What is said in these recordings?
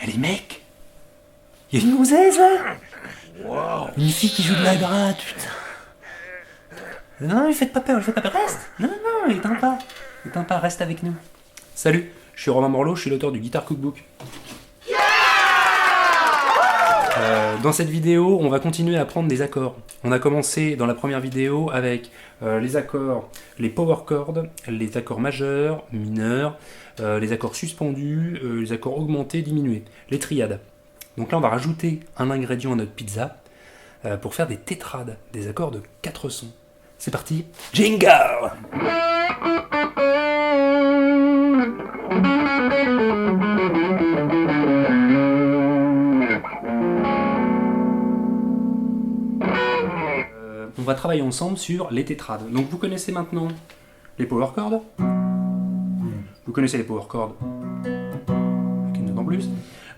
Eh les mecs, il y a une gonzesse là. Une fille qui joue de la gratte, putain. Non, lui faites pas peur, reste. Non, non, éteins pas, reste avec nous. Salut, je suis Romain Morlot, je suis l'auteur du Guitar Cookbook. Dans cette vidéo, on va continuer à apprendre des accords. On a commencé dans la première vidéo avec les accords, les power chords, les accords majeurs, mineurs, les accords suspendus, les accords augmentés, diminués, les triades. Donc là, on va rajouter un ingrédient à notre pizza pour faire des tétrades, des accords de 4 sons. C'est parti, jingle! On va travailler ensemble sur les tétrades. Donc vous connaissez maintenant les power chords. Vous connaissez les power chords. Avec une note en plus.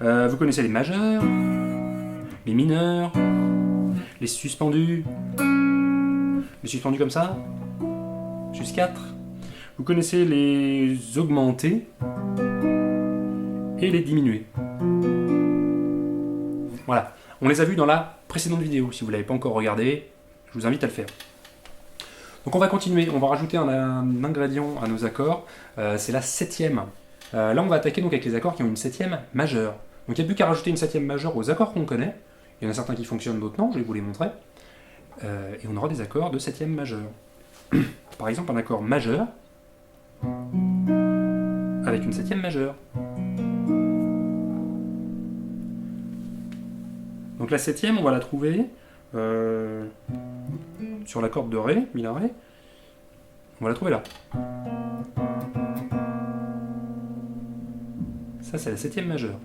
Vous connaissez les majeurs, les mineurs, les suspendus. Les suspendus comme ça. Juste 4. Vous connaissez les augmentés et les diminués. Voilà. On les a vus dans la précédente vidéo. Si vous ne l'avez pas encore regardé, je vous invite à le faire. Donc on va continuer, on va rajouter un ingrédient à nos accords, c'est la septième. Là on va attaquer donc avec les accords qui ont une septième majeure. Donc il n'y a plus qu'à rajouter une septième majeure aux accords qu'on connaît. Il y en a certains qui fonctionnent, d'autres non, je vais vous les montrer. Et on aura des accords de septième majeure. Par exemple un accord majeur avec une septième majeure. Donc la septième on va la trouver sur la corde de Ré, mi la Ré, on va la trouver là. Ça c'est la septième majeure.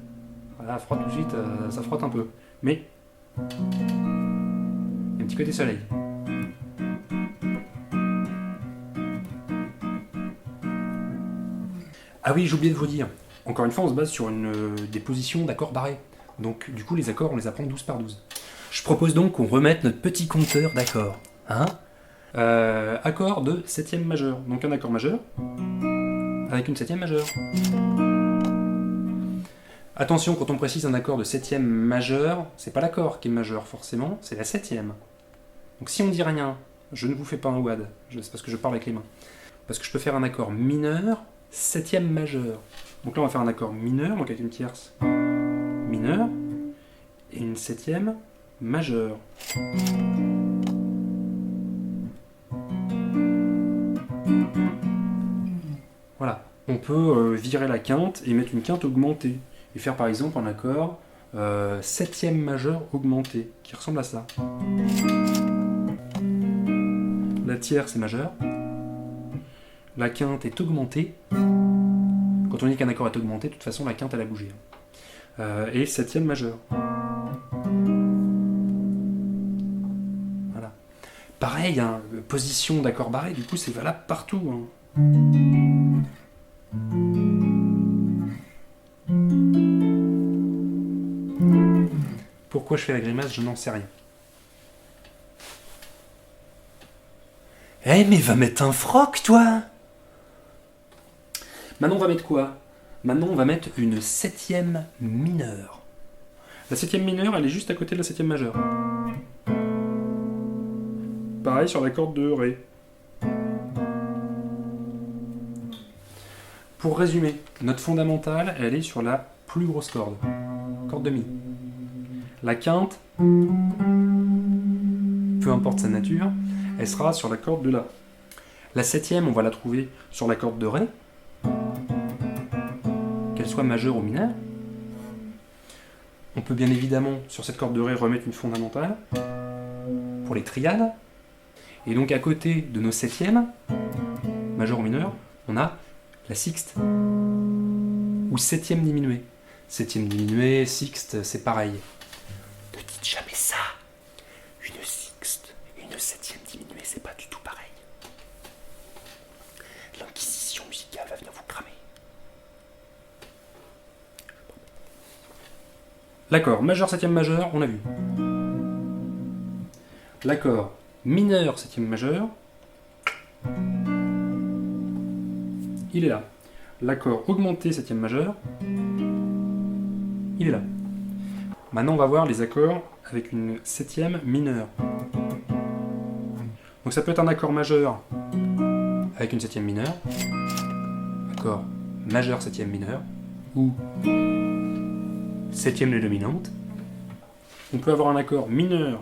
Voilà, frotte tout de suite, ça frotte un peu. Mais il y a un petit côté soleil. Ah oui, j'ai oublié de vous dire. Encore une fois, on se base sur des positions d'accords barrés. Donc du coup, les accords, on les apprend 12 par 12. Je propose donc qu'on remette notre petit compteur d'accords. Hein, accord de septième majeure. Donc un accord majeur avec une septième majeure. Attention, quand on précise un accord de septième majeure, c'est pas l'accord qui est majeur forcément, c'est la septième. Donc si on dit rien, je ne vous fais pas un WAD, c'est parce que je parle avec les mains. Parce que je peux faire un accord mineur, septième majeure. Donc là on va faire un accord mineur, donc avec une tierce mineure, et une septième majeure. Voilà, on peut virer la quinte et mettre une quinte augmentée. Et faire par exemple un accord septième majeur augmenté, qui ressemble à ça. La tierce est majeure, la quinte est augmentée. Quand on dit qu'un accord est augmenté, de toute façon la quinte elle a bougé. Et septième majeure. Voilà. Pareil, hein, position d'accord barré, du coup c'est valable partout. Hein. Pourquoi je fais la grimace, je n'en sais rien. Eh mais va mettre un froc, toi! Maintenant on va mettre quoi? Maintenant on va mettre une septième mineure. La septième mineure, elle est juste à côté de la septième majeure. Pareil sur la corde de Ré. Pour résumer, notre fondamentale, elle est sur la plus grosse corde. Corde de Mi. La quinte, peu importe sa nature, elle sera sur la corde de La. La septième, on va la trouver sur la corde de Ré, qu'elle soit majeure ou mineure. On peut bien évidemment, sur cette corde de Ré, remettre une fondamentale pour les triades. Et donc à côté de nos septièmes, majeure ou mineure, on a la sixte, ou septième diminuée. Septième diminuée, sixte, c'est pareil. Ne dites jamais ça. Une sixte et une septième diminuée, c'est pas du tout pareil. L'inquisition musicale va venir vous cramer. L'accord majeur, septième majeur, on l'a vu. L'accord mineur, septième majeur, il est là. L'accord augmenté, septième majeur, il est là. Maintenant, on va voir les accords avec une septième mineure. Donc ça peut être un accord majeur avec une septième mineure, accord majeur septième mineure, ou septième de dominante. On peut avoir un accord mineur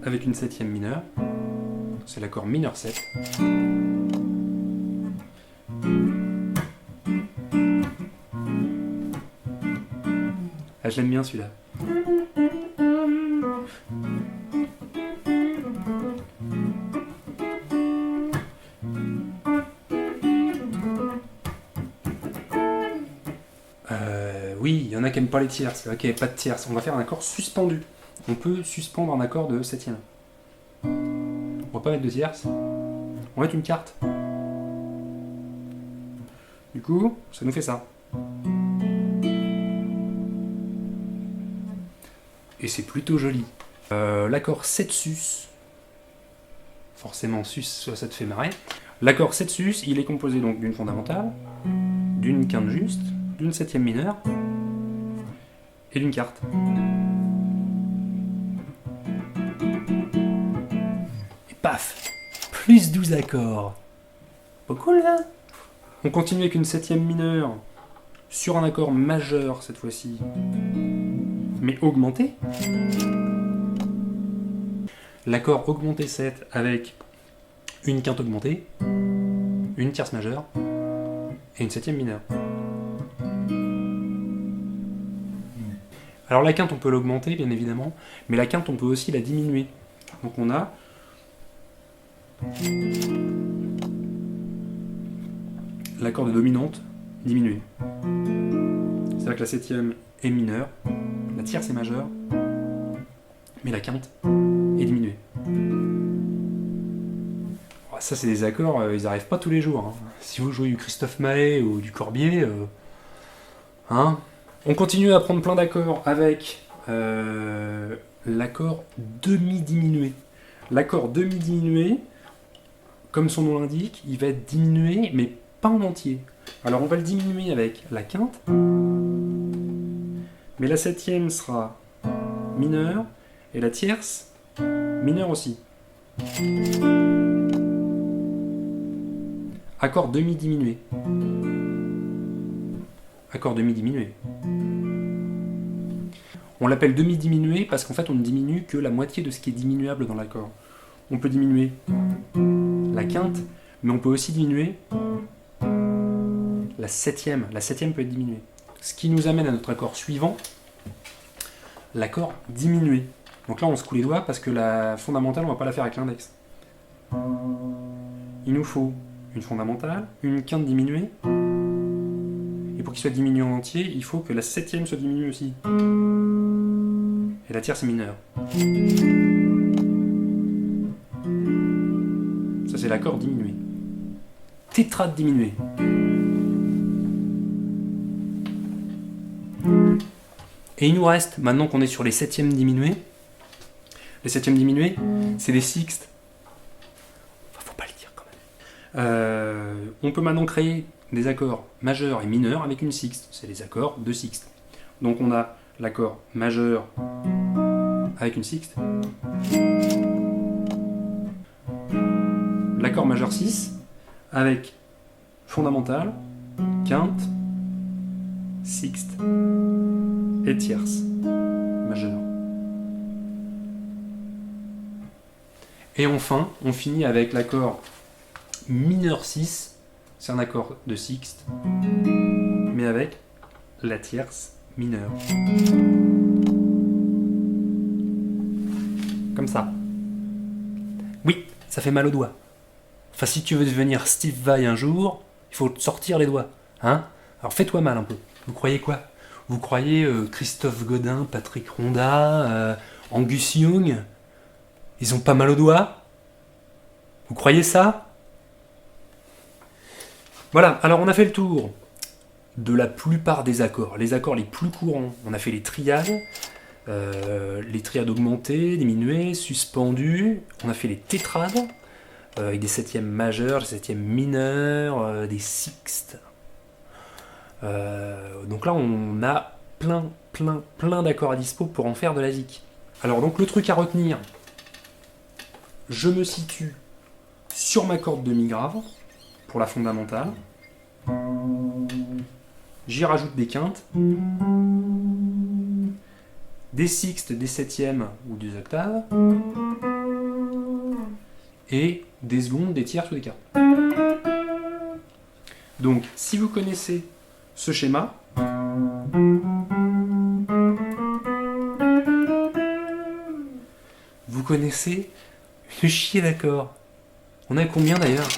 avec une septième mineure, c'est l'accord mineur 7. Ah, je l'aime bien celui-là. Oui, il y en a qui n'aiment pas les tierces, ok, pas de tierces. On va faire un accord suspendu. On peut suspendre un accord de septième. On va pas mettre de tierces. On va mettre une quarte. Du coup, ça nous fait ça. Et c'est plutôt joli. L'accord 7 sus. Forcément, sus, ça te fait marrer. L'accord 7 sus, il est composé donc d'une fondamentale, d'une quinte juste, d'une septième mineure et d'une quarte. Et paf, plus 12 accords. Pas cool là? On continue avec une septième mineure sur un accord majeur cette fois-ci, mais augmenté. L'accord augmenté 7 avec une quinte augmentée, une tierce majeure et une septième mineure. Alors la quinte on peut l'augmenter bien évidemment, mais la quinte on peut aussi la diminuer. Donc on a l'accord de dominante diminué. C'est-à-dire que la septième est mineure, la tierce est majeure, mais la quinte est diminuée. Oh, ça c'est des accords, ils n'arrivent pas tous les jours. Hein. Si vous jouez du Christophe Maé ou du Corbier, hein. On continue à prendre plein d'accords avec l'accord demi-diminué. L'accord demi-diminué, comme son nom l'indique, il va être diminué, mais pas en entier. Alors on va le diminuer avec la quinte, mais la septième sera mineure, et la tierce, mineure aussi. Accord demi-diminué. Accord demi-diminué. On l'appelle demi-diminué parce qu'en fait on ne diminue que la moitié de ce qui est diminuable dans l'accord. On peut diminuer la quinte, mais on peut aussi diminuer la septième. La septième peut être diminuée. Ce qui nous amène à notre accord suivant, l'accord diminué. Donc là on se coule les doigts parce que la fondamentale on ne va pas la faire avec l'index. Il nous faut une fondamentale, une quinte diminuée, et pour qu'il soit diminué en entier, il faut que la septième soit diminuée aussi. Et la tierce est mineure. Ça c'est l'accord diminué. Tétrade diminué. Et il nous reste, maintenant qu'on est sur les septièmes diminués, les septièmes diminués, c'est des sixtes. Enfin, faut pas le dire quand même. On peut maintenant créer des accords majeurs et mineurs avec une sixte. C'est les accords de sixte. Donc on a l'accord majeur avec une sixte. L'accord majeur 6 avec fondamentale, quinte, sixte et tierce majeure. Et enfin, on finit avec l'accord mineur 6, c'est un accord de sixte, mais avec la tierce mineure. Comme ça. Oui, ça fait mal aux doigts. Enfin, si tu veux devenir Steve Vai un jour, il faut te sortir les doigts. Hein? Alors fais-toi mal un peu. Vous croyez quoi? Vous croyez Christophe Godin, Patrick Ronda, Angus Young? Ils ont pas mal aux doigts? Vous croyez ça? Voilà, alors on a fait le tour de la plupart des accords. Les accords les plus courants, on a fait les triades augmentées, diminuées, suspendues. On a fait les tétrades, avec des septièmes majeurs, des septièmes mineurs, des sixtes. Donc là, on a plein d'accords à dispo pour en faire de la zik. Alors donc le truc à retenir, je me situe sur ma corde demi-grave pour la fondamentale. J'y rajoute des quintes, des sixtes, des septièmes ou des octaves, et des secondes, des tierces ou des quarts. Donc si vous connaissez ce schéma, vous connaissez le chier d'accords. On a combien d'ailleurs?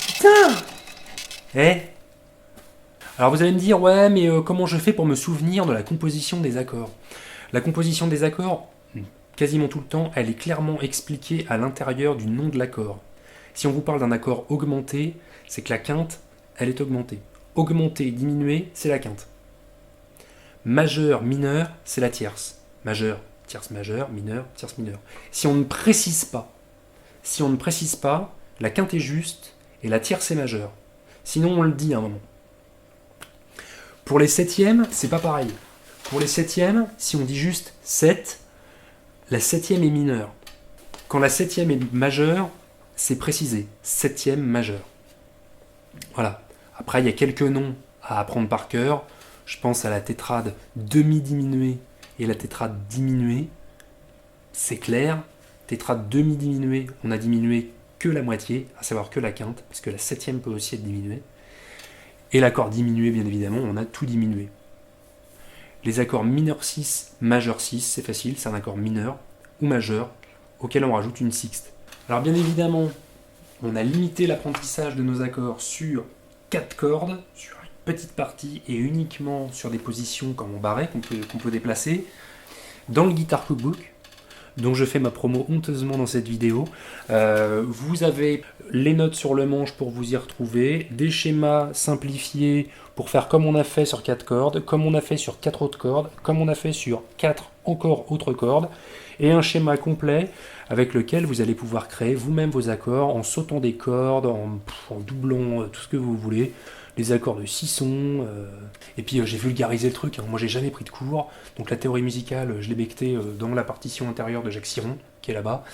Putain! Alors vous allez me dire, ouais, mais comment je fais pour me souvenir de la composition des accords? La composition des accords, quasiment tout le temps, elle est clairement expliquée à l'intérieur du nom de l'accord. Si on vous parle d'un accord augmenté, c'est que la quinte, elle est augmentée. Augmenté, diminué, c'est la quinte. Majeur, mineur, c'est la tierce. Majeur, tierce majeure, mineur, tierce mineure. Si on ne précise pas, la quinte est juste et la tierce est majeure. Sinon, on le dit à un moment. Pour les septièmes, c'est pas pareil. Pour les septièmes, si on dit juste 7, la septième est mineure. Quand la septième est majeure, c'est précisé. Septième majeure. Voilà. Après, il y a quelques noms à apprendre par cœur. Je pense à la tétrade demi-diminuée et la tétrade diminuée. C'est clair. Tétrade demi-diminuée, on a diminué que la moitié, à savoir que la quinte, parce que la septième peut aussi être diminuée. Et l'accord diminué, bien évidemment, on a tout diminué. Les accords mineur 6, majeur 6, c'est facile, c'est un accord mineur ou majeur auquel on rajoute une sixte. Alors bien évidemment, on a limité l'apprentissage de nos accords sur 4 cordes, sur une petite partie et uniquement sur des positions comme en barré qu'on peut déplacer. Dans le Guitar Cookbook, dont je fais ma promo honteusement dans cette vidéo, vous avez les notes sur le manche pour vous y retrouver, des schémas simplifiés pour faire comme on a fait sur 4 cordes, comme on a fait sur 4 autres cordes, comme on a fait sur 4 encore autres cordes, et un schéma complet avec lequel vous allez pouvoir créer vous-même vos accords en sautant des cordes, en doublant tout ce que vous voulez, les accords de 6 sons, et puis j'ai vulgarisé le truc, hein. Moi j'ai jamais pris de cours, donc la théorie musicale je l'ai bectée dans la partition intérieure de Jacques Siron, qui est là-bas.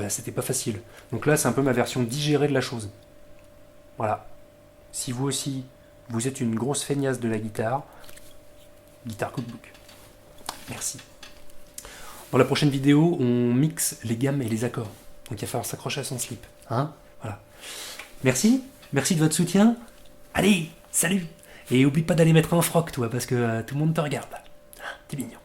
C'était pas facile. Donc là c'est un peu ma version digérée de la chose. Voilà. Si vous aussi, vous êtes une grosse feignasse de la guitare, Guitar Cookbook. Merci. Dans la prochaine vidéo, on mixe les gammes et les accords. Donc il va falloir s'accrocher à son slip. Hein? Voilà. Merci. Merci de votre soutien. Allez, salut. Et oublie pas d'aller mettre un froc, toi, parce que tout le monde te regarde. T'es mignon.